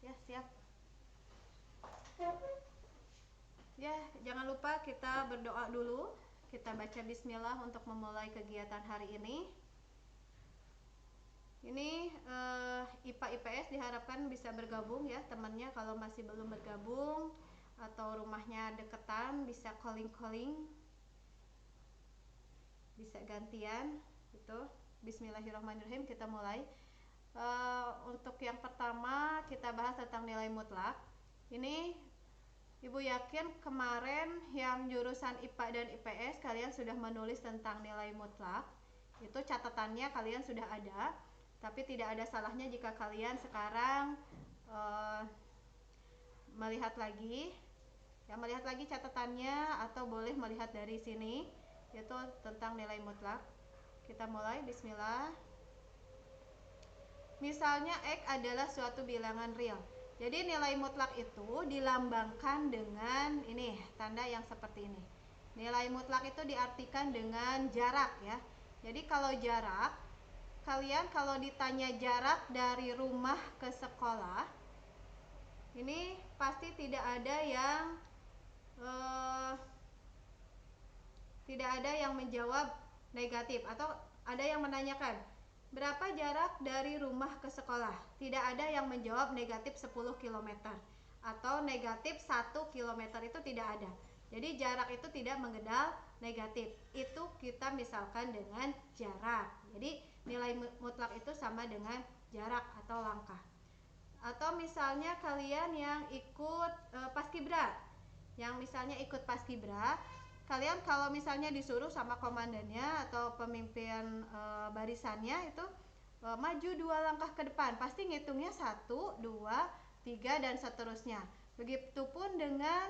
Ya, siap. Ya, jangan lupa kita berdoa dulu. Kita baca bismillah untuk memulai kegiatan hari ini. Ini IPA IPS diharapkan bisa bergabung ya temannya. Kalau masih belum bergabung atau rumahnya deketan, bisa calling, bisa gantian gitu. Bismillahirrahmanirrahim, kita mulai. Untuk yang pertama kita bahas tentang nilai mutlak. Ini Ibu yakin kemarin yang jurusan IPA dan IPS kalian sudah menulis tentang nilai mutlak. Itu catatannya kalian sudah ada, tapi tidak ada salahnya jika kalian sekarang melihat lagi catatannya, atau boleh melihat dari sini, yaitu tentang nilai mutlak. Kita mulai, bismillah. Misalnya X adalah suatu bilangan real. Jadi nilai mutlak itu dilambangkan dengan ini, tanda yang seperti ini. Nilai mutlak itu diartikan dengan jarak ya. Jadi kalau jarak, kalian kalau ditanya jarak dari rumah ke sekolah, ini pasti tidak ada yang menjawab negatif, atau ada yang menanyakan berapa jarak dari rumah ke sekolah. Tidak ada yang menjawab negatif 10 km atau negatif 1 km, itu tidak ada. Jadi jarak itu tidak mengenal negatif. Itu kita misalkan dengan jarak. Jadi nilai mutlak itu sama dengan jarak atau langkah. Atau misalnya kalian yang ikut paskibra, kalian kalau misalnya disuruh sama komandannya atau pemimpin barisannya itu maju 2 langkah ke depan, pasti ngitungnya 1, 2, 3 dan seterusnya. Begitupun dengan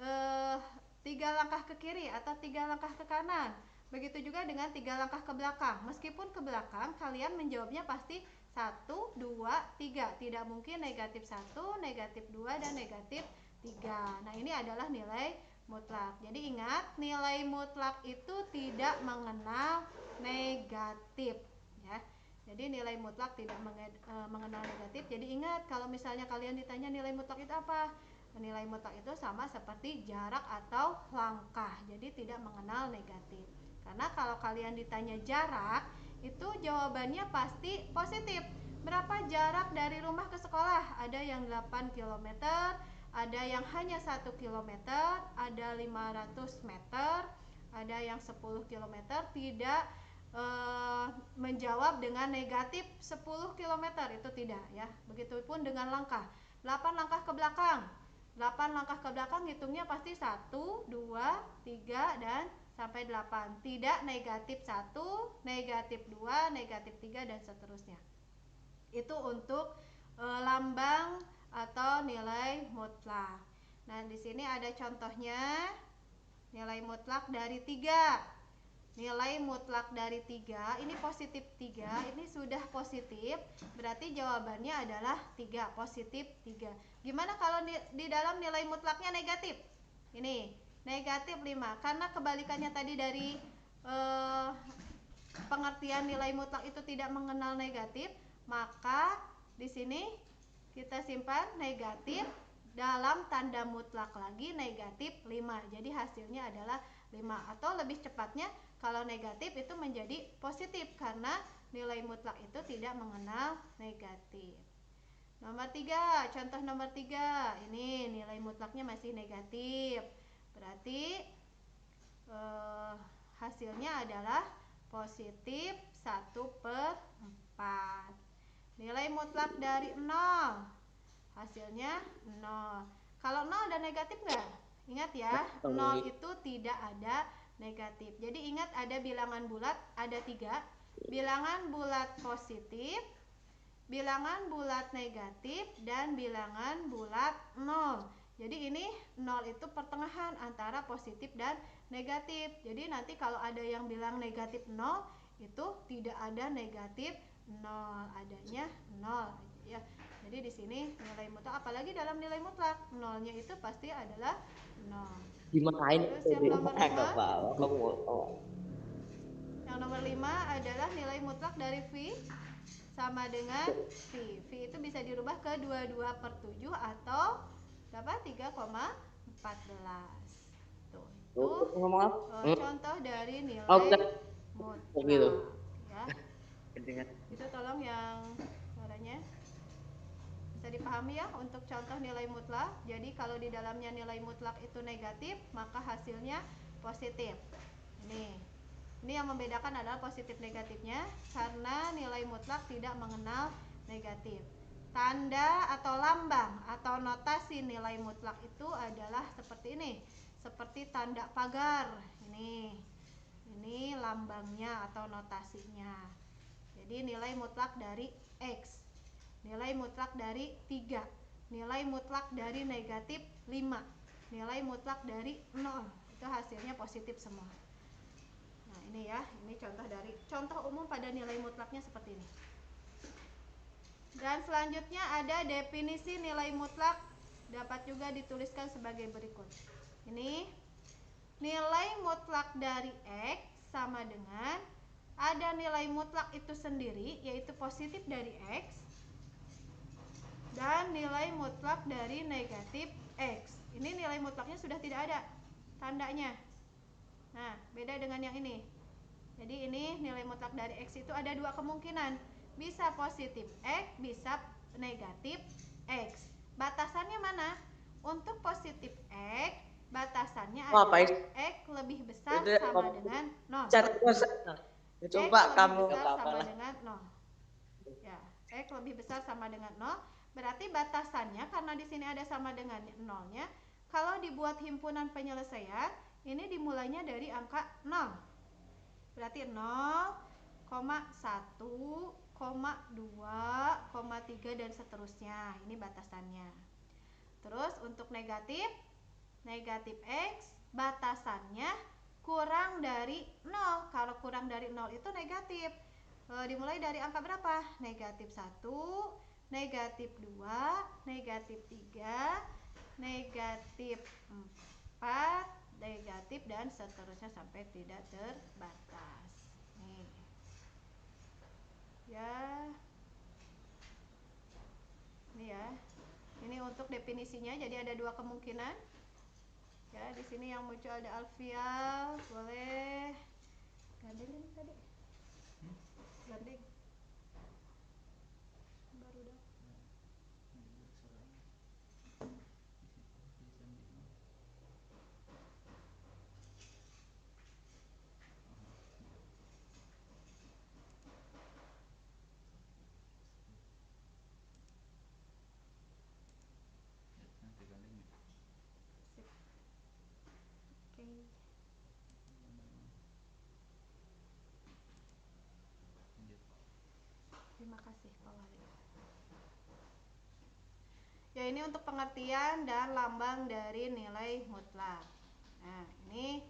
3 langkah ke kiri atau 3 langkah ke kanan. Begitu juga dengan 3 langkah ke belakang. Meskipun ke belakang, kalian menjawabnya pasti 1, 2, 3. Tidak mungkin negatif 1, negatif 2, dan negatif 3. Nah, ini adalah nilai mutlak. Jadi ingat, nilai mutlak itu tidak mengenal negatif ya. Jadi nilai mutlak tidak mengenal negatif. Jadi ingat, kalau misalnya kalian ditanya nilai mutlak itu apa? Nilai mutlak itu sama seperti jarak atau langkah. Jadi tidak mengenal negatif. Karena kalau kalian ditanya jarak, itu jawabannya pasti positif. Berapa jarak dari rumah ke sekolah? Ada yang 8 km, ada yang hanya 1 km, ada 500 meter, ada yang 10 km. Tidak menjawab dengan negatif 10 km, itu tidak ya. Begitupun dengan langkah. 8 langkah ke belakang. 8 langkah ke belakang hitungnya pasti 1, 2, 3 dan sampai 8. Tidak negatif 1, negatif 2, negatif 3 dan seterusnya. Itu untuk lambang atau nilai mutlak. Nah, di sini ada contohnya. Nilai mutlak dari 3. Nilai mutlak dari 3, ini positif 3, ini sudah positif, berarti jawabannya adalah 3, positif 3. Gimana kalau di dalam nilai mutlaknya negatif? Ini, negatif 5, karena kebalikannya tadi dari pengertian nilai mutlak itu tidak mengenal negatif, maka di sini kita simpan negatif dalam tanda mutlak lagi, negatif 5. Jadi hasilnya adalah 5. Atau lebih cepatnya, kalau negatif itu menjadi positif karena nilai mutlak itu tidak mengenal negatif. Nomor 3, contoh nomor 3. Ini nilai mutlaknya masih negatif. Berarti hasilnya adalah positif 1/4. Nilai mutlak dari 0, hasilnya 0. Kalau 0 ada negatif nggak? Ingat ya, 0 itu tidak ada negatif. Jadi ingat, ada bilangan bulat, ada 3. Bilangan bulat positif, bilangan bulat negatif, dan bilangan bulat 0. Jadi ini 0 itu pertengahan antara positif dan negatif. Jadi nanti kalau ada yang bilang negatif 0, itu tidak ada negatif 0, adanya 0 ya. Jadi di sini nilai mutlak, apalagi dalam nilai mutlak, nolnya itu pasti adalah 0. Dimarahin Terus yang nomor 5, kamu. yang nomor 5 adalah nilai mutlak dari V. sama dengan V. V itu bisa dirubah ke 22/7 atau berapa? 3,14. Tuh, itu Ngomong apa? contoh dari Oh, nilai gitu. mutlak ya. Itu tolong yang suaranya bisa dipahami ya untuk contoh nilai mutlak. Jadi kalau di dalamnya nilai mutlak itu negatif, maka hasilnya positif. Ini yang membedakan adalah positif negatifnya karena nilai mutlak tidak mengenal negatif. Tanda atau lambang atau notasi nilai mutlak itu adalah seperti ini. Seperti tanda pagar. Ini lambangnya atau notasinya. Jadi nilai mutlak dari X, nilai mutlak dari 3, nilai mutlak dari negatif 5, nilai mutlak dari 0. Itu hasilnya positif semua. Nah, ini ya, ini contoh umum pada nilai mutlaknya seperti ini. Dan selanjutnya ada definisi nilai mutlak, dapat juga dituliskan sebagai berikut. Ini nilai mutlak dari X sama dengan ada nilai mutlak itu sendiri, yaitu positif dari X, dan nilai mutlak dari negatif X. Ini nilai mutlaknya sudah tidak ada tandanya. Nah, beda dengan yang ini. Jadi ini nilai mutlak dari X itu ada dua kemungkinan. Bisa positif X, bisa negatif X. Batasannya mana? Untuk positif X, batasannya adalah X lebih besar sama dengan 0. Coba X kamu lebih besar sama dengan 0. Ya, X lebih besar sama dengan 0. Berarti batasannya karena di sini ada sama dengan 0-nya, kalau dibuat himpunan penyelesaian, ini dimulainya dari angka 0. Berarti 0,1, 2,3 dan seterusnya. Ini batasannya. Terus untuk negatif X batasannya kurang dari 0. Kalau kurang dari 0 itu negatif. Dimulai dari angka berapa? Negatif 1, negatif 2, negatif 3, negatif 4, negatif dan seterusnya sampai tidak terbatas. Nih. Ya. Ini ya. Ini untuk definisinya, jadi ada dua kemungkinan. Ya, di sini yang muncul ada alfial, boleh gandelin tadi. Gandeng. Baru dah. Oke. Terima kasih Pak Wali. Ya, ini untuk pengertian dan lambang dari nilai mutlak. Nah, ini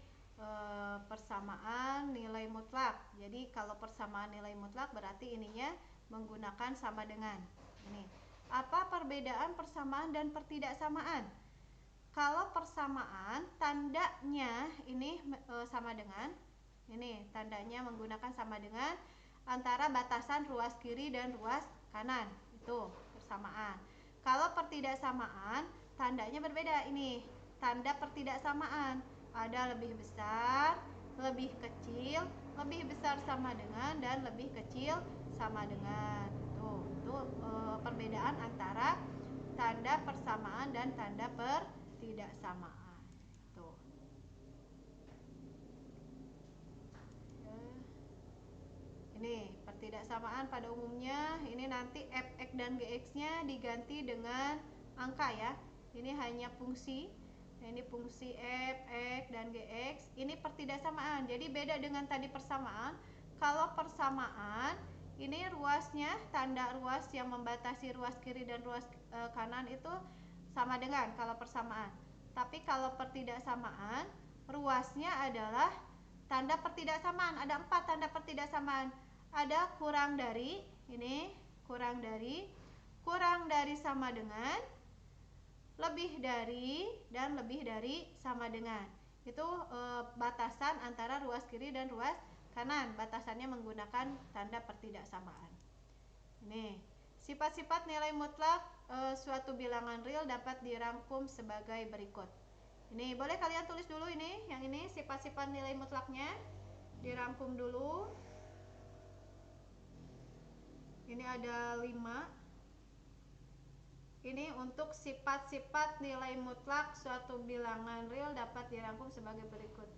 persamaan nilai mutlak. Jadi kalau persamaan nilai mutlak berarti ininya menggunakan sama dengan. Ini. Apa perbedaan persamaan dan pertidaksamaan? Kalau persamaan tandanya ini sama dengan, ini tandanya menggunakan sama dengan antara batasan ruas kiri dan ruas kanan. Itu persamaan. Kalau pertidaksamaan tandanya berbeda. Ini tanda pertidaksamaan, ada lebih besar, lebih kecil, lebih besar sama dengan, dan lebih kecil sama dengan. Itu perbedaan antara tanda persamaan dan tanda pertidaksamaan. Tuh. Ya. Ini pertidaksamaan pada umumnya, ini nanti fx dan gx-nya diganti dengan angka ya. Ini hanya fungsi. Ini fungsi f, x, dan gx. Ini pertidaksamaan. Jadi beda dengan tadi persamaan. Kalau persamaan, ini ruasnya, tanda ruas yang membatasi ruas kiri dan ruas kanan itu sama dengan kalau persamaan. Tapi kalau pertidaksamaan, ruasnya adalah tanda pertidaksamaan. Ada 4 tanda pertidaksamaan. Ada kurang dari, ini kurang dari sama dengan, lebih dari, dan lebih dari sama dengan. Itu batasan antara ruas kiri dan ruas kanan. Batasannya menggunakan tanda pertidaksamaan. Ini sifat-sifat nilai mutlak suatu bilangan real dapat dirangkum sebagai berikut. Ini boleh kalian tulis dulu ini, yang ini sifat-sifat nilai mutlaknya dirangkum dulu. Ini ada 5. Ini untuk sifat-sifat nilai mutlak suatu bilangan real dapat dirangkum sebagai berikut.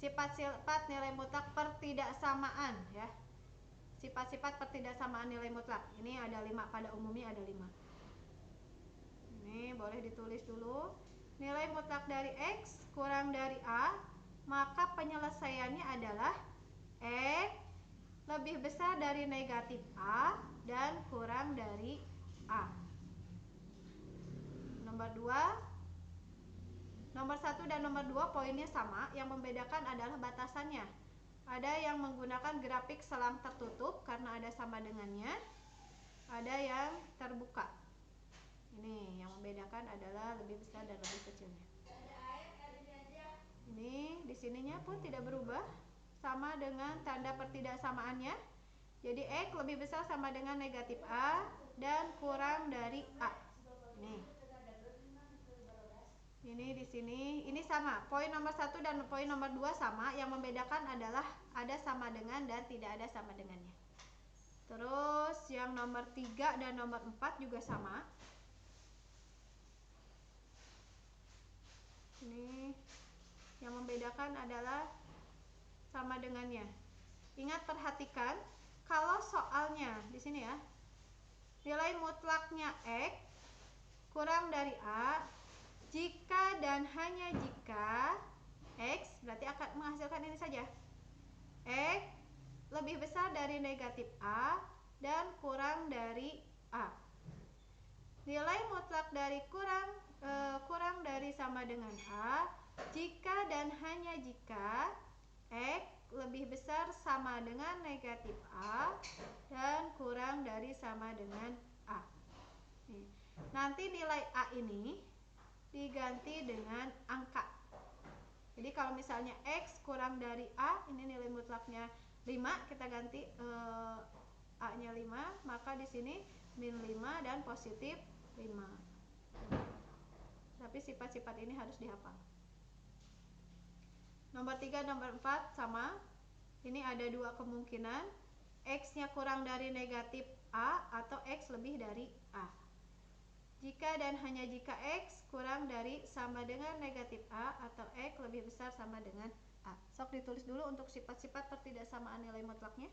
Sifat-sifat nilai mutlak pertidaksamaan ya. Sifat-sifat pertidaksamaan nilai mutlak. Ini ada 5, pada umumnya ada 5. Ini boleh ditulis dulu. Nilai mutlak dari X kurang dari A, maka penyelesaiannya adalah X lebih besar dari negatif A dan kurang dari A. Nomor 1 dan nomor 2 poinnya sama, yang membedakan adalah batasannya. Ada yang menggunakan grafik selang tertutup karena ada sama dengannya, ada yang terbuka. Ini yang membedakan adalah lebih besar dan lebih kecilnya. Ini di sininya pun tidak berubah, sama dengan tanda pertidaksamaannya. Jadi X lebih besar sama dengan negatif A dan kurang dari A. Ini di sini, ini sama. Poin nomor 1 dan poin nomor 2 sama, yang membedakan adalah ada sama dengan dan tidak ada sama dengannya. Terus yang nomor 3 dan nomor 4 juga sama. Ini yang membedakan adalah sama dengannya. Ingat, perhatikan kalau soalnya di sini ya, nilai mutlaknya X kurang dari A jika dan hanya jika X berarti akan menghasilkan ini saja, X lebih besar dari negatif A dan kurang dari A. Nilai mutlak dari kurang dari sama dengan A jika dan hanya jika X lebih besar sama dengan negatif A dan kurang dari sama dengan A. Nanti nilai A ini diganti dengan angka. Jadi kalau misalnya X kurang dari A, ini nilai mutlaknya 5, kita ganti A nya 5, maka di sini min 5 dan positif 5. Tapi sifat-sifat ini harus dihafal. Nomor 3, nomor 4 sama. Ini ada 2 kemungkinan, X nya kurang dari negatif A atau X lebih dari A. Jika dan hanya jika X kurang dari sama dengan negatif A atau X lebih besar sama dengan A. Sok ditulis dulu untuk sifat-sifat pertidaksamaan nilai mutlaknya.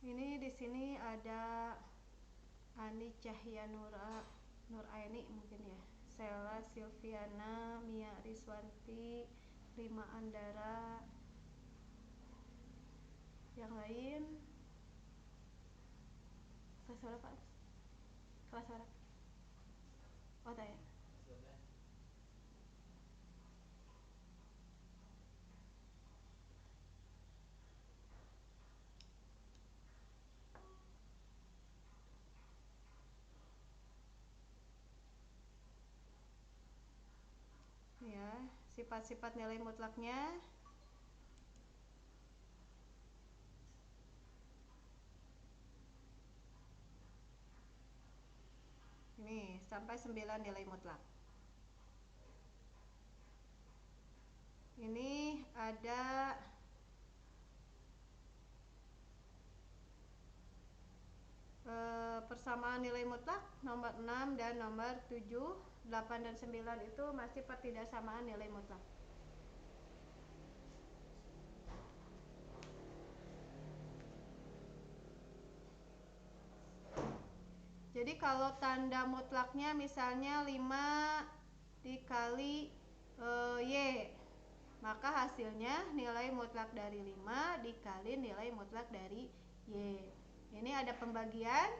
Ini di sini ada Ani Cahya Nuraini mungkin ya, Sela Silviana, Mia Riswanti, Rima Andara, yang lain kelas berapa? Kelas berapa? Oh tanya. Ya, sifat-sifat nilai mutlaknya. Ini sampai 9 nilai mutlak. Ini ada persamaan nilai mutlak nomor 6 dan nomor 7. 8 dan 9 itu masih pertidaksamaan nilai mutlak. Jadi kalau tanda mutlaknya misalnya 5 dikali Y, maka hasilnya nilai mutlak dari 5 dikali nilai mutlak dari Y. Ini ada pembagian.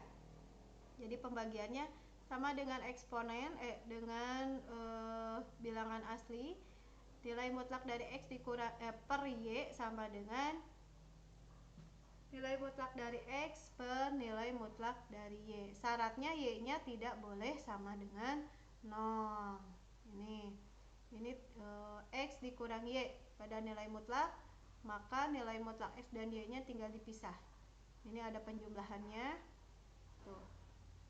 Jadi pembagiannya sama dengan eksponen dengan bilangan asli. Nilai mutlak dari X dikurang per Y sama dengan nilai mutlak dari X per nilai mutlak dari Y. Syaratnya Y-nya tidak boleh sama dengan 0. Ini X dikurang Y pada nilai mutlak, maka nilai mutlak X dan Y-nya tinggal dipisah. Ini ada penjumlahannya. Tuh.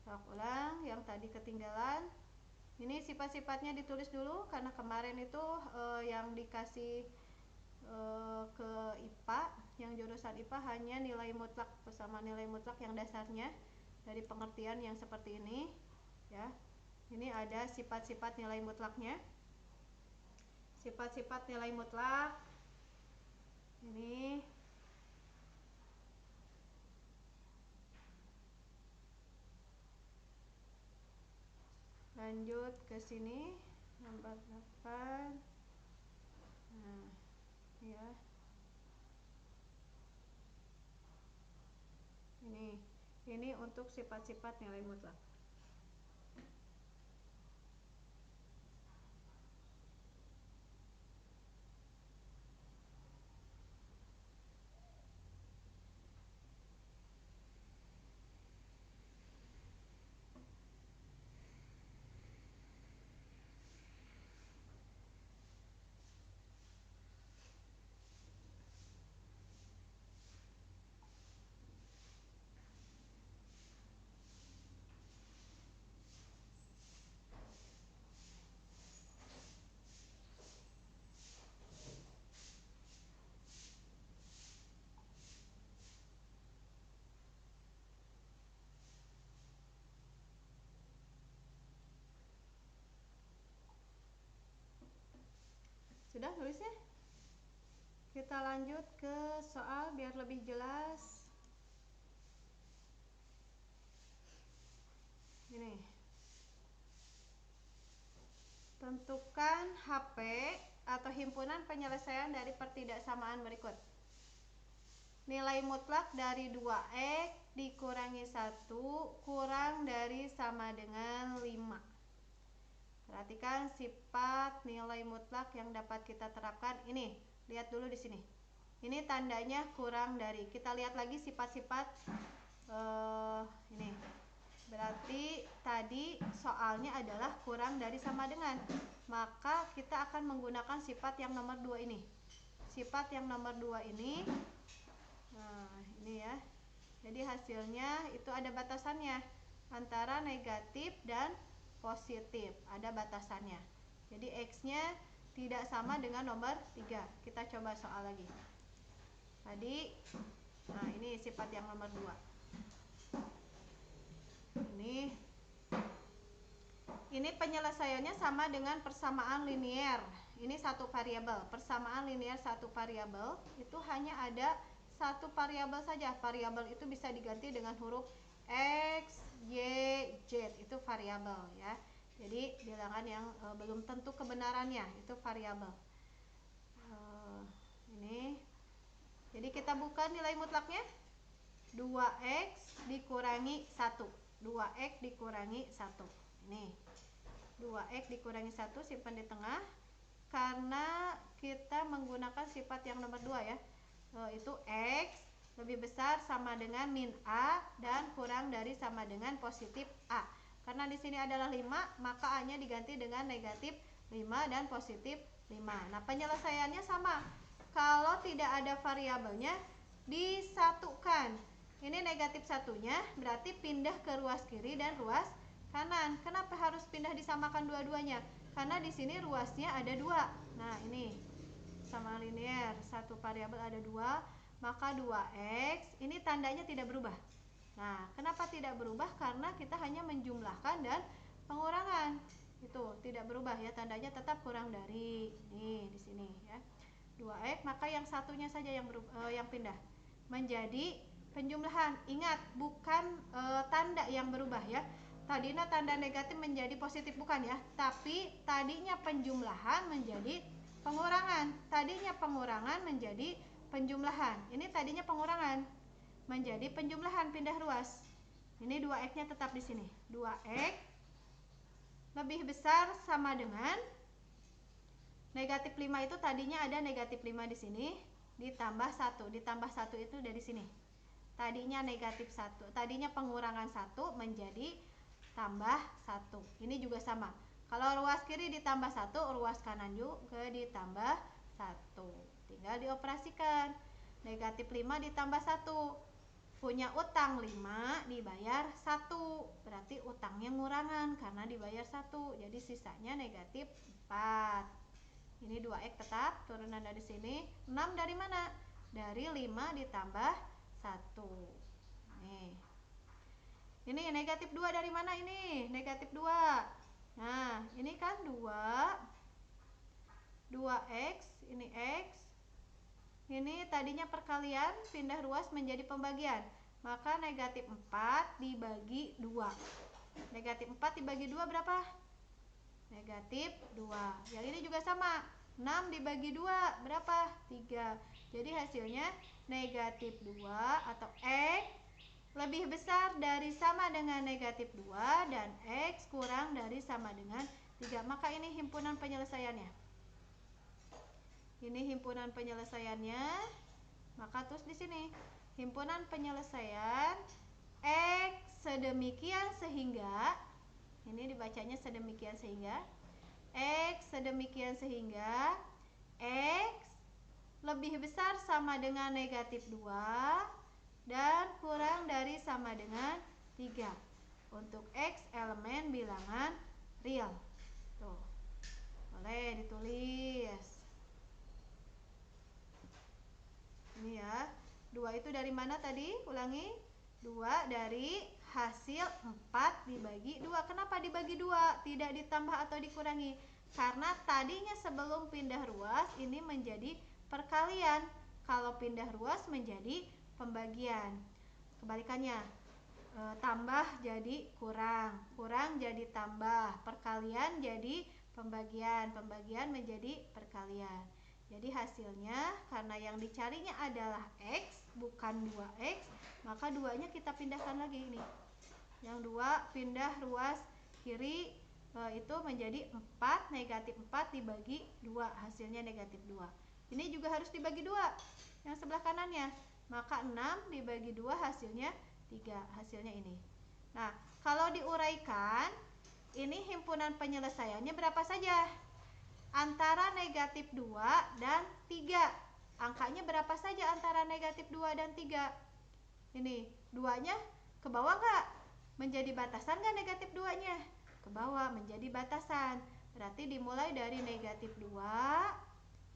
Ulang yang tadi ketinggalan. Ini sifat-sifatnya ditulis dulu karena kemarin itu yang dikasih ke IPA, yang jurusan IPA hanya nilai mutlak bersama nilai mutlak yang dasarnya dari pengertian yang seperti ini ya. Ini ada sifat-sifat nilai mutlaknya. Sifat-sifat nilai mutlak ini lanjut ke sini nomor 8. Nah, ya. Ini untuk sifat-sifat nilai mutlak. Sudah nulisnya? Kita lanjut ke soal biar lebih jelas. Ini. Tentukan HP atau himpunan penyelesaian dari pertidaksamaan berikut. Nilai mutlak dari 2X dikurangi 1 kurang dari sama dengan 5. Perhatikan sifat nilai mutlak yang dapat kita terapkan. Ini, lihat dulu di sini. Ini tandanya kurang dari. Kita lihat lagi sifat-sifat ini. Berarti tadi soalnya adalah kurang dari sama dengan. Maka kita akan menggunakan sifat yang nomor 2 ini. Sifat yang nomor 2 ini. Nah, ini ya. Jadi hasilnya itu ada batasannya antara negatif dan positif, ada batasannya. Jadi X-nya tidak sama dengan nomor 3. Kita coba soal lagi. Tadi, nah ini sifat yang nomor 2. Ini penyelesaiannya sama dengan persamaan linear. Ini satu variabel. Persamaan linear satu variabel itu hanya ada satu variabel saja. Variabel itu bisa diganti dengan huruf X, Y, Z, itu variabel ya. Jadi bilangan yang belum tentu kebenarannya itu variabel. Ini. Jadi kita buka nilai mutlaknya. 2X dikurangi 1. 2X dikurangi 1. Ini. 2X dikurangi 1 simpan di tengah. Karena kita menggunakan sifat yang nomor 2 ya. Itu X lebih besar sama dengan min A dan kurang dari sama dengan positif A. Karena di sini adalah 5, maka A-nya diganti dengan negatif 5 dan positif 5. Nah, penyelesaiannya sama. Kalau tidak ada variabelnya, disatukan. Ini negatif satunya, berarti pindah ke ruas kiri dan ruas kanan. Kenapa harus pindah disamakan dua-duanya? Karena di sini ruasnya ada 2. Nah, ini sama linear, satu variabel ada 2. Maka 2X ini tandanya tidak berubah. Nah, kenapa tidak berubah? Karena kita hanya menjumlahkan dan pengurangan. Itu tidak berubah ya, tandanya tetap kurang dari. Nih di sini ya. 2x, maka yang satunya saja yang yang pindah menjadi penjumlahan. Ingat, bukan tanda yang berubah ya. Tadinya tanda negatif menjadi positif bukan ya, tapi tadinya penjumlahan menjadi pengurangan. Tadinya pengurangan menjadi penjumlahan. Ini tadinya pengurangan menjadi penjumlahan, pindah ruas. Ini 2x-nya tetap di sini. 2x lebih besar sama dengan negatif 5 itu tadinya ada negatif 5 di sini ditambah 1. Ditambah 1 itu dari sini. Tadinya negatif 1, tadinya pengurangan 1 menjadi tambah 1. Ini juga sama. Kalau ruas kiri ditambah 1, ruas kanan juga ditambah 1. Tinggal dioperasikan. Negatif 5 ditambah 1. Punya utang 5 dibayar 1. Berarti utangnya ngurangan karena dibayar 1. Jadi sisanya negatif 4. Ini 2x tetap turunan dari sini. 6 dari mana? Dari 5 ditambah 1. Nih. Ini negatif 2 dari mana ini? Negatif 2. Nah, ini kan 2x, ini x. Ini tadinya perkalian, pindah ruas menjadi pembagian. Maka negatif 4 dibagi 2. Negatif 4 dibagi 2 berapa? Negatif 2. Yang ini juga sama. 6 dibagi 2 berapa? 3. Jadi hasilnya negatif 2 atau x lebih besar dari sama dengan negatif 2 dan x kurang dari sama dengan 3. Maka ini himpunan penyelesaiannya. Ini himpunan penyelesaiannya. Maka terus di sini himpunan penyelesaian x sedemikian sehingga, ini dibacanya sedemikian sehingga, x sedemikian sehingga x lebih besar sama dengan negatif 2 dan kurang dari sama dengan 3 untuk x elemen bilangan real. Tuh, boleh ditulis. Ini ya, 2 itu dari mana tadi? Ulangi. 2 dari hasil 4 dibagi 2. Kenapa dibagi 2? Tidak ditambah atau dikurangi. Karena tadinya sebelum pindah ruas ini menjadi perkalian. Kalau pindah ruas menjadi pembagian. Kebalikannya, tambah jadi kurang, kurang jadi tambah, perkalian jadi pembagian, pembagian menjadi perkalian. Jadi hasilnya karena yang dicarinya adalah x bukan 2x, maka 2-nya kita pindahkan lagi ini. Yang 2 pindah ruas kiri itu menjadi 4, negatif 4 dibagi 2, hasilnya negatif 2. Ini juga harus dibagi 2 yang sebelah kanannya. Maka 6 dibagi 2 hasilnya 3, hasilnya ini. Nah, kalau diuraikan, ini himpunan penyelesaiannya berapa saja? Antara negatif 2 dan 3. Angkanya berapa saja antara negatif 2 dan 3? Ini, 2-nya ke bawah nggak? Menjadi batasan nggak negatif 2-nya? Ke bawah, menjadi batasan. Berarti dimulai dari negatif 2,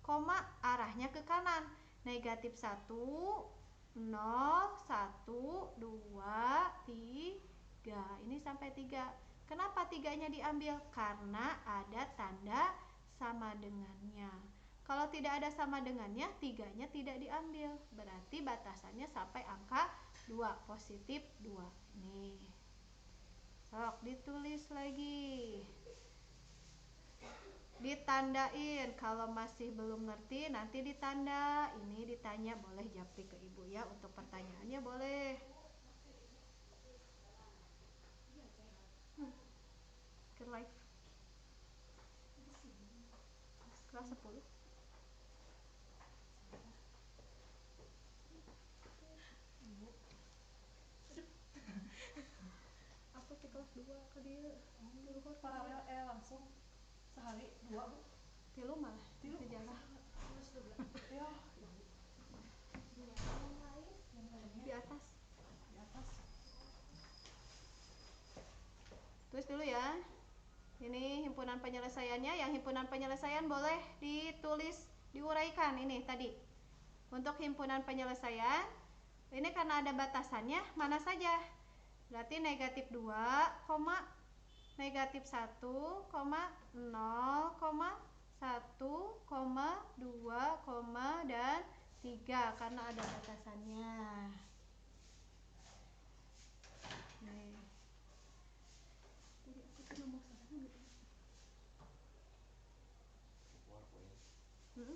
koma arahnya ke kanan. Negatif 1, 0, 1, 2, 3. Ini sampai 3. Kenapa 3-nya diambil? Karena ada tanda sama dengannya. Kalau tidak ada sama dengannya, 3-nya tidak diambil. Berarti batasannya sampai angka 2, positif 2. Nih. Sok ditulis lagi. Ditandain. Kalau masih belum ngerti nanti ditanda. Ini ditanya, boleh japri ke ibu ya untuk pertanyaannya, boleh. Ke live kelas 10. Aku di kelas 2 ke dia. Paralel langsung sehari 2 bu. Tilu malah Tilu sejarah. Ya, Di atas. di atas. Tulis dulu ya. Ini himpunan penyelesaiannya. Yang himpunan penyelesaian boleh ditulis, diuraikan ini tadi. Untuk himpunan penyelesaian, ini karena ada batasannya, mana saja? Berarti negatif 2, negatif 1, 0, 1, 2, dan 3 karena ada batasannya. Nih. Jadi aku cuma mau sana gitu. Hmm?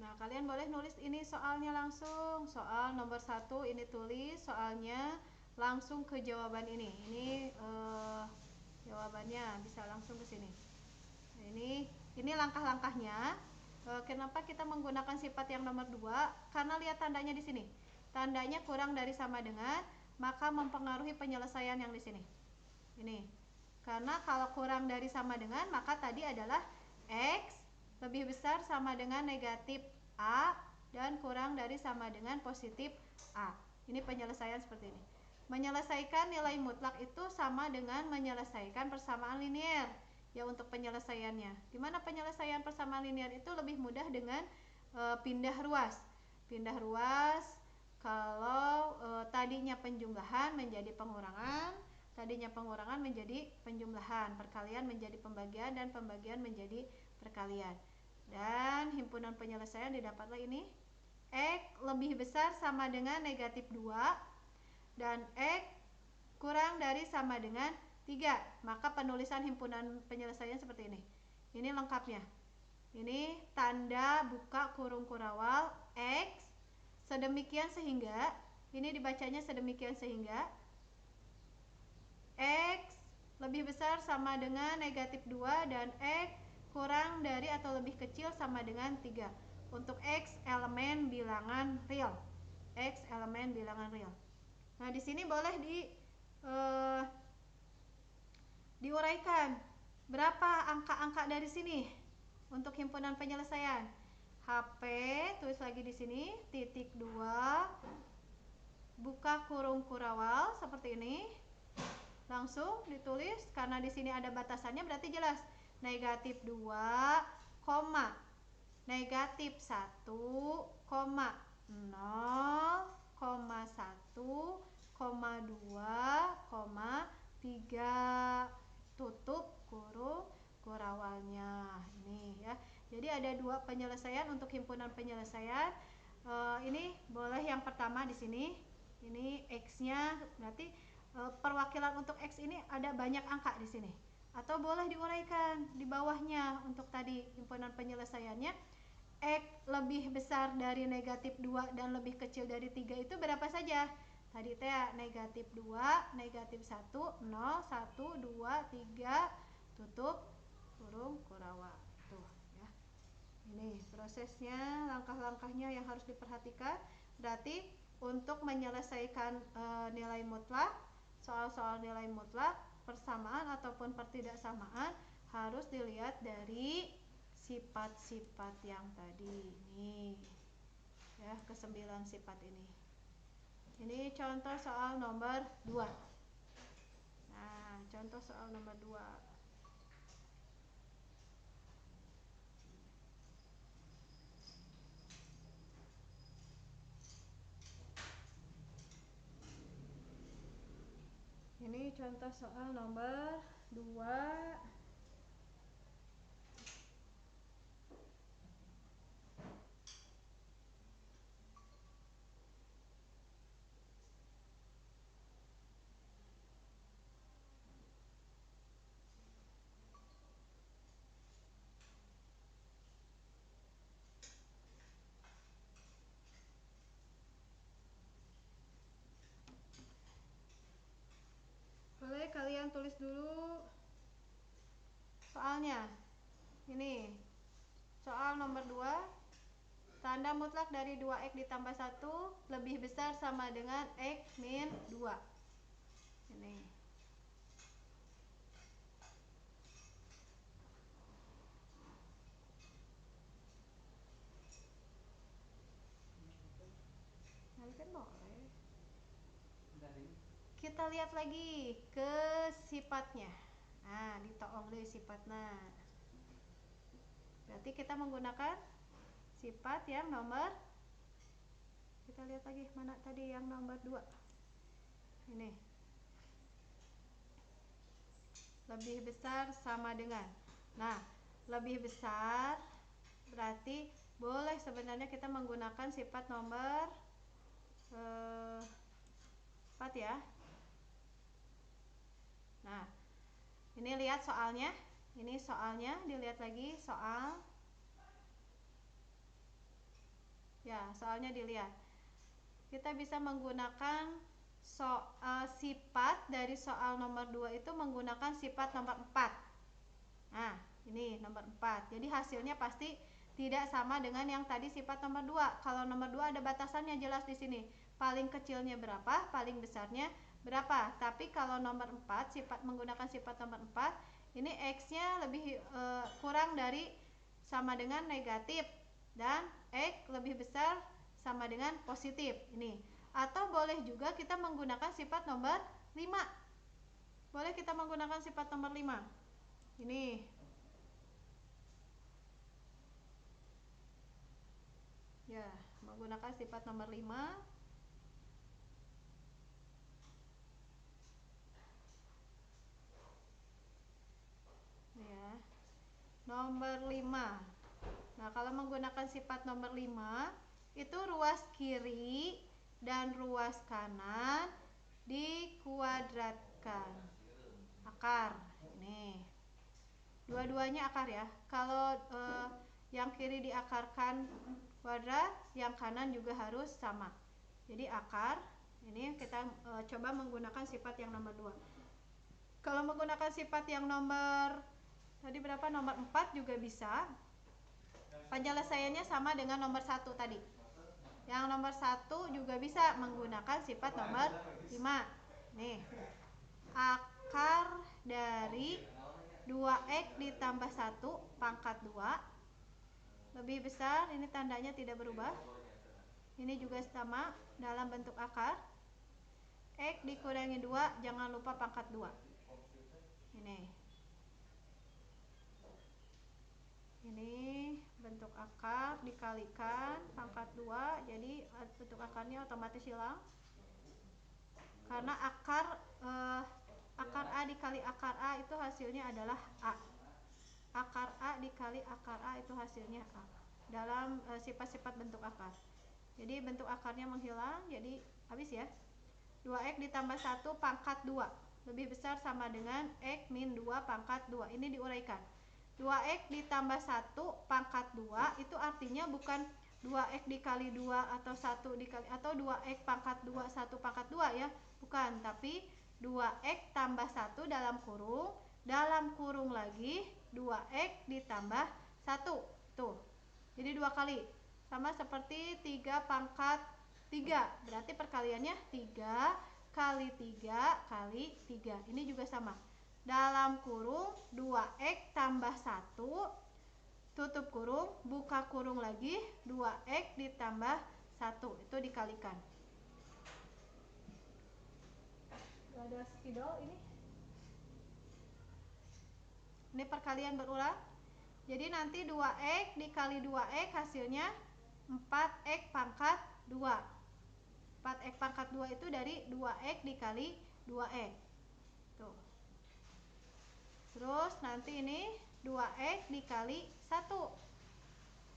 Nah, kalian boleh nulis ini soalnya langsung. Soal nomor 1 ini tulis soalnya langsung ke jawaban ini. Ini jawabannya bisa langsung ke sini. Nah, ini langkah-langkahnya. Kenapa kita menggunakan sifat yang nomor 2? Karena lihat tandanya di sini. Tandanya kurang dari sama dengan, maka mempengaruhi penyelesaian yang di sini. Ini. Karena kalau kurang dari sama dengan, maka tadi adalah X lebih besar sama dengan negatif A dan kurang dari sama dengan positif A. Ini penyelesaian seperti ini. Menyelesaikan nilai mutlak itu sama dengan menyelesaikan persamaan linier. Ya, untuk penyelesaiannya. Dimana penyelesaian persamaan linier itu lebih mudah dengan pindah ruas. Pindah ruas kalau tadinya penjumlahan menjadi pengurangan, tadinya pengurangan menjadi penjumlahan, perkalian menjadi pembagian, dan pembagian menjadi perkalian. Dan himpunan penyelesaian didapatlah ini. X lebih besar sama dengan negatif 2 dan X kurang dari sama dengan 3. Maka penulisan himpunan penyelesaian seperti ini. Ini lengkapnya. Ini tanda buka kurung kurawal X sedemikian sehingga, ini dibacanya sedemikian sehingga X lebih besar sama dengan negatif 2 dan X kurang dari atau lebih kecil sama dengan 3. Untuk X elemen bilangan real. X elemen bilangan real. Nah, di sini boleh diuraikan. Berapa angka-angka dari sini untuk himpunan penyelesaian? HP, tulis lagi di sini, titik 2, buka kurung kurawal seperti ini. Langsung ditulis karena di sini ada batasannya, berarti jelas. Negatif 2, negatif 1, 0, 1, 2, 3. Tutup kurung kurawalnya. Ini ya. Jadi ada 2 penyelesaian untuk himpunan penyelesaian. Ini boleh yang pertama di sini. Ini X-nya berarti perwakilan untuk X ini ada banyak angka di sini. Atau boleh diuraikan di bawahnya untuk tadi himpunan penyelesaiannya. X lebih besar dari negatif 2 dan lebih kecil dari 3 itu berapa saja? Tadi teh negatif 2, negatif 1, 0, 1, 2, 3, tutup kurung kurawal. Tuh ya. Ini prosesnya, langkah-langkahnya yang harus diperhatikan. Berarti untuk menyelesaikan nilai mutlak, soal-soal nilai mutlak, persamaan ataupun pertidaksamaan harus dilihat dari sifat-sifat yang tadi. Nih ya, ke-9 sifat ini. Ini contoh soal nomor 2. Nah, contoh soal nomor 2. Ini contoh soal nomor 2. Boleh kalian tulis dulu soalnya. Ini soal nomor 2, tanda mutlak dari 2x ditambah 1 lebih besar sama dengan x min 2. Ini. Nanti kan boleh. Kita lihat lagi ke sifatnya. Nah, ditoong deh sifatnya. Berarti kita menggunakan sifat yang nomor, kita lihat lagi mana tadi yang nomor 2. Ini. Lebih besar sama dengan. Nah, lebih besar berarti boleh sebenarnya kita menggunakan sifat nomor 4 ya. Nah, ini lihat soalnya. Ini soalnya, dilihat lagi soal. Ya, soalnya dilihat. Kita bisa menggunakan sifat dari soal nomor 2 itu menggunakan sifat nomor 4. Nah, ini nomor 4. Jadi hasilnya pasti tidak sama dengan yang tadi sifat nomor 2. Kalau nomor 2 ada batasannya jelas di sini. Paling kecilnya berapa, paling besarnya berapa. Tapi kalau nomor 4, menggunakan sifat nomor 4, ini X-nya lebih kurang dari sama dengan negatif dan X lebih besar sama dengan positif. Ini. Atau boleh juga kita menggunakan sifat nomor 5. Boleh kita menggunakan sifat nomor 5. Ini. Ya, menggunakan sifat nomor 5. Ya. Nomor 5. Nah, kalau menggunakan sifat nomor 5, itu ruas kiri dan ruas kanan dikuadratkan. Akar. Ini. Dua-duanya akar ya. Kalau yang kiri diakarkan kuadrat, yang kanan juga harus sama. Jadi akar. Ini kita coba menggunakan sifat yang nomor 2. Kalau menggunakan sifat yang nomor tadi berapa? Nomor 4 juga bisa. Penyelesaiannya sama dengan nomor 1 tadi. Yang nomor 1 juga bisa menggunakan sifat nomor 5. Nih. Akar dari 2x ditambah 1 pangkat 2 lebih besar, ini tandanya tidak berubah. Ini juga sama dalam bentuk akar. X dikurangi 2, jangan lupa pangkat 2. Ini bentuk akar dikalikan pangkat 2, jadi bentuk akarnya otomatis hilang. Karena akar A dikali akar A itu hasilnya adalah A. Akar A dikali akar A itu hasilnya A. Dalam sifat-sifat bentuk akar. Jadi bentuk akarnya menghilang, jadi habis ya. 2x ditambah 1 pangkat 2 lebih besar sama dengan x min 2 pangkat 2. Ini diuraikan. 2x ditambah 1 pangkat 2 itu artinya bukan 2x dikali 2 atau 1 dikali atau 2x pangkat 2 1 pangkat 2 ya. Bukan, tapi 2x tambah 1 dalam kurung lagi 2x ditambah 1. Tuh. Jadi 2 kali. Sama seperti 3 pangkat 3. Berarti perkaliannya 3 kali 3 kali 3. Ini juga sama. Dalam kurung 2x tambah 1, tutup kurung, buka kurung lagi, 2x ditambah 1. Itu dikalikan. Gak ada spidol ini. Ini perkalian berulang. Jadi nanti 2x dikali 2x hasilnya 4x pangkat 2. 4x pangkat 2 itu dari 2x dikali 2x. Tuh. Terus nanti ini 2x dikali 1.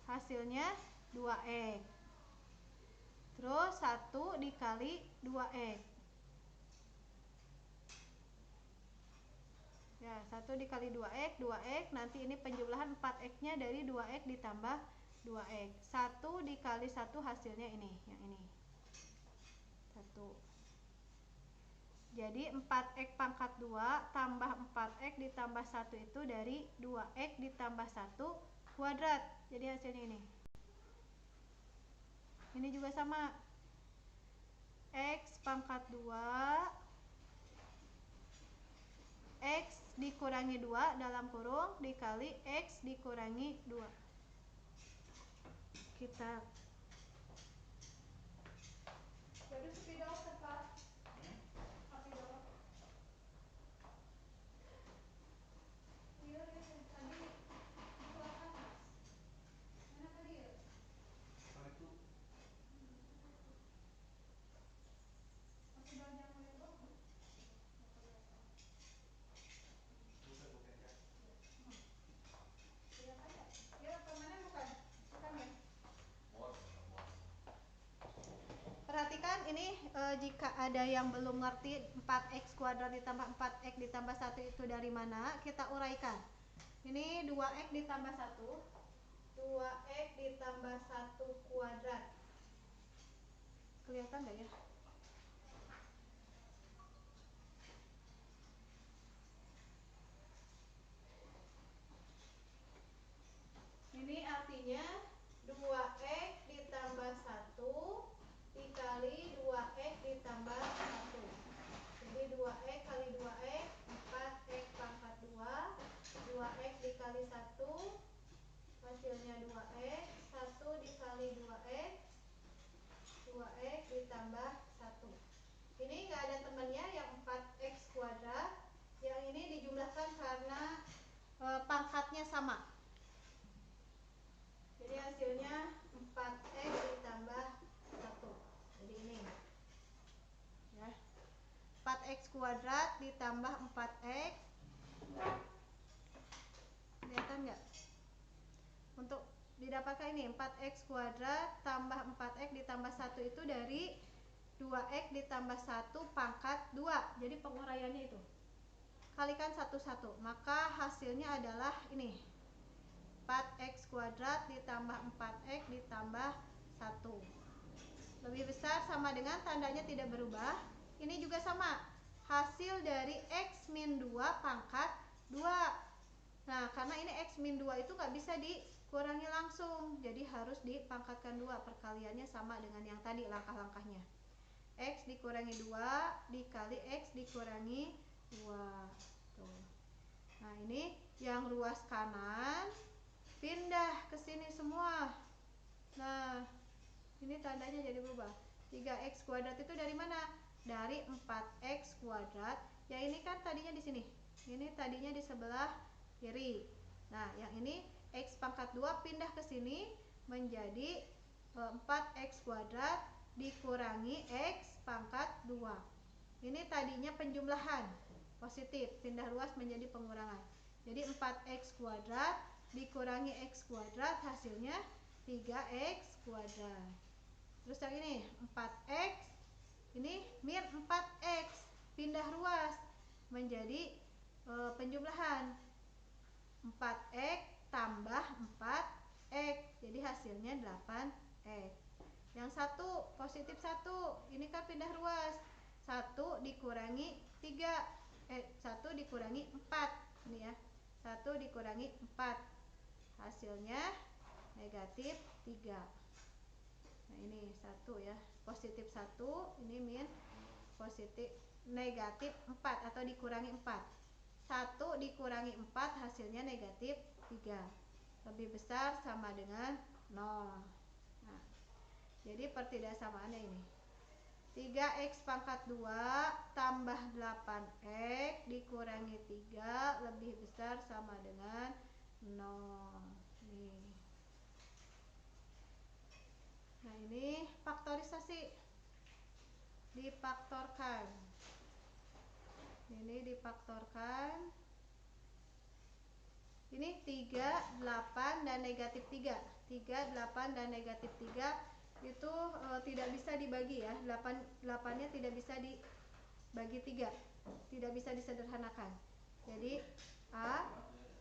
Hasilnya 2x. Terus 1 dikali 2x. Ya, 1 dikali 2x, 2x. Nanti ini penjumlahan 4x-nya dari 2x ditambah 2x. 1 dikali 1 hasilnya ini, yang ini. 1. Jadi 4x pangkat 2 tambah 4x ditambah 1 itu dari 2x ditambah 1 kuadrat. Jadi hasilnya ini. Ini juga sama. X pangkat 2 X dikurangi 2 dalam kurung dikali X dikurangi 2. Kita jadi sepidol Pak. Sepidol. Iya, tadi dua atas. Mana tadi ya? Sepidol yang lebar. Iya kan ya? Iya, kemana bukan? Bukan ya? Perhatikan ini jika ada yang belum ngerti 4x kuadrat ditambah 4x ditambah 1 itu dari mana, kita uraikan. Ini 2x ditambah 1. 2x ditambah 1 kuadrat. Kelihatan nggak ya? Ini artinya 2x ditambah 1 dikali 2x ditambah 1. Jadi 2x kali 2x 4x pangkat 2. 2x dikali 1 hasilnya 2x. 1 dikali 2x 2x ditambah 1. Ini nggak ada temannya yang 4x kuadrat. Yang ini dijumlahkan karena pangkatnya sama. Jadi hasilnya 4x ditambah 1. Jadi ini ya, 4x kuadrat ditambah 4x. Kelihatan nggak? Untuk didapatkan ini 4x kuadrat tambah 4x ditambah 1 itu dari 2x ditambah 1 pangkat 2. Jadi penguraiannya itu kalikan satu-satu, maka hasilnya adalah ini 4x kuadrat ditambah 4x ditambah 1. Lebih besar sama dengan tandanya tidak berubah. Ini juga sama, hasil dari x min 2 pangkat 2. Nah, karena ini x min 2 itu nggak bisa dikurangi langsung, jadi harus dipangkatkan 2. Perkaliannya sama dengan yang tadi langkah-langkahnya. X dikurangi 2 dikali X dikurangi 2. Tuh. Nah, ini yang ruas kanan pindah ke sini semua. Nah, ini tandanya jadi berubah. 3x kuadrat itu dari mana? Dari 4x kuadrat. Ya ini kan tadinya di sini. Ini tadinya di sebelah kiri. Nah, yang ini x pangkat 2 pindah ke sini menjadi 4x kuadrat dikurangi x pangkat 2. Ini tadinya penjumlahan positif, pindah ruas menjadi pengurangan. Jadi 4x kuadrat dikurangi x kuadrat hasilnya 3x kuadrat. Terus yang ini 4x, ini min 4x, pindah ruas menjadi penjumlahan 4x tambah 4x, jadi hasilnya 8x. Yang satu positif 1, ini kan pindah ruas, 1 dikurangi 3, 1 dikurangi 4, ini ya, 1 dikurangi 4, hasilnya negatif 3. Nah ini 1 ya, positif 1, ini min positif negatif 4 atau dikurangi 4. 1 dikurangi 4 hasilnya negatif 3. Lebih besar sama dengan 0. Nah, jadi pertidaksamaannya ini 3x pangkat 2 tambah 8x dikurangi 3 lebih besar sama dengan 0. Nih. Nah ini faktorisasi, difaktorkan. Ini difaktorkan. Ini 3, 8 dan negatif 3. 3, 8 dan negatif 3 itu tidak bisa dibagi ya. 8-nya tidak bisa dibagi 3. Tidak bisa disederhanakan. Jadi A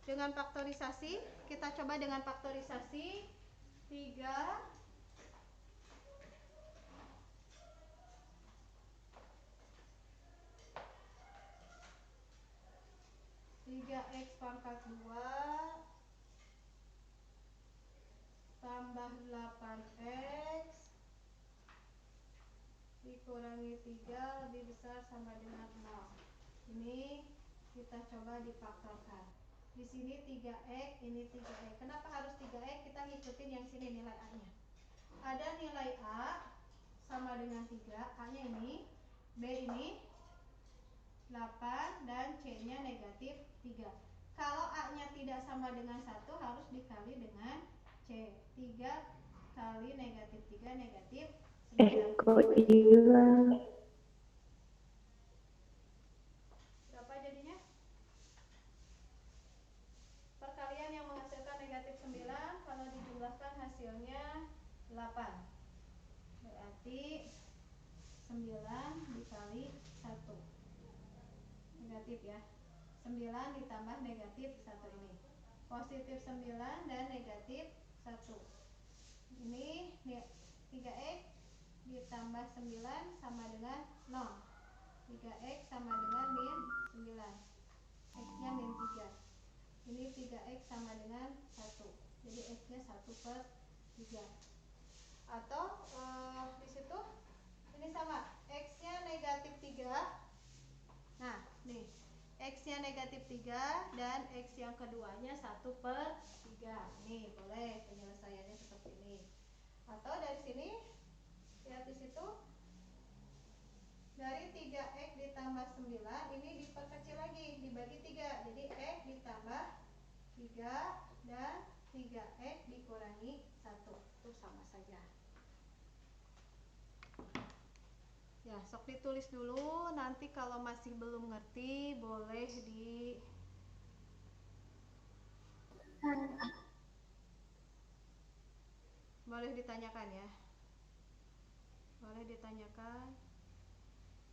dengan faktorisasi, kita coba dengan faktorisasi 3 3 3x pangkat 2 tambah 8x dikurangi 3 lebih besar sama dengan 0. Ini kita coba difaktorkan. Di sini 3x, ini 3x. Kenapa harus 3x? Kita ngikutin yang sini nilai A-nya. Ada nilai A sama dengan 3, A-nya ini, B ini 8 dan C-nya negatif 3. Kalau A-nya tidak sama dengan 1 harus dikali dengan C. 3 kali negatif 3 negatif 9. Kok hilang? Berapa jadinya? Perkalian yang menghasilkan negatif 9 kalau dijumlahkan hasilnya 8. Berarti 9 dikali 1. Negatif ya. 9 ditambah negatif 1 ini. Positif 9 dan negatif 1. Ini 3x ditambah 9 sama dengan 0. 3x sama dengan min 9. X-nya min 3. Ini 3x sama dengan 1. Jadi x-nya 1/3. Atau di situ ini sama, x-nya negatif 3. Nah, nih. X-nya negatif 3 dan x yang keduanya 1/3. Nih, boleh penyelesaiannya seperti ini. Atau dari sini lihat di situ dari 3x ditambah 9 ini diperkecil lagi, dibagi 3. Jadi x ditambah 3 dan 3x dikurangi 1. Itu sama saja. Ya, sok ditulis dulu. Nanti kalau masih belum ngerti boleh ditanyakan ya. Boleh ditanyakan.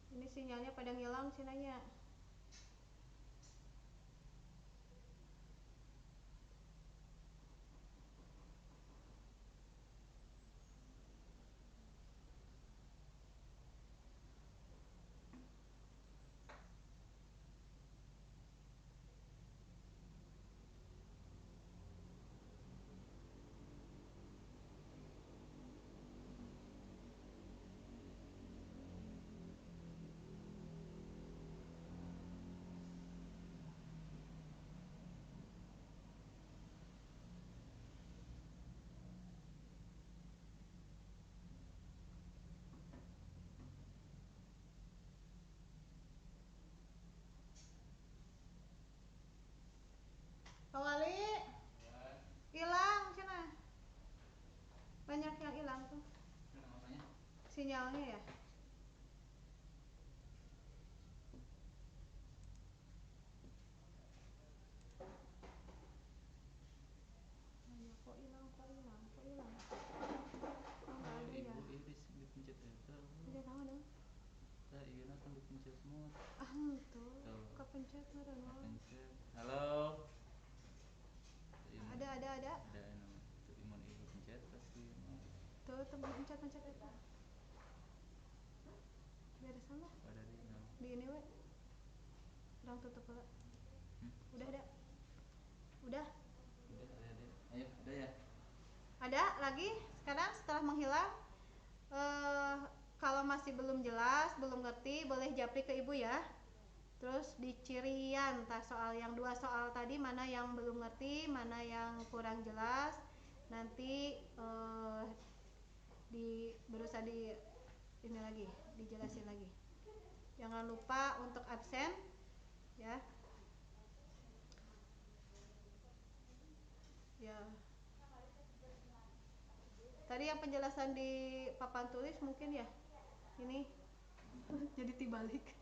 Ini sinyalnya pada ngilang sih nanya. Kang Ali, hilang cina. Banyak yang hilang tuh. Sinyalnya ya. Banyak kok hilang. Oh, nggak ada ya. Ibu Iris dipencet itu. Tidak tahu dong. Nah, iya kan dipencet semua. Tuh. Kepencet meren. Pencet. Halo. Ada. Ada nama. Tuh imun ibu pencet pasti. Tuh pencet itu. Beresan lah. Ada di nama. Di ini we. Orang tutup pula. Udah ada. Udah. Udah ada. Ayo, udah ya. Ada lagi sekarang setelah menghilang. Kalau masih belum jelas, belum ngerti, boleh japri ke ibu ya. Terus dicirian soal yang 2 soal tadi mana yang belum ngerti, mana yang kurang jelas. Nanti berusaha ini lagi, dijelasin lagi. Jangan lupa untuk absen ya. Ya. Tadi yang penjelasan di papan tulis mungkin ya. Ini jadi dibalik.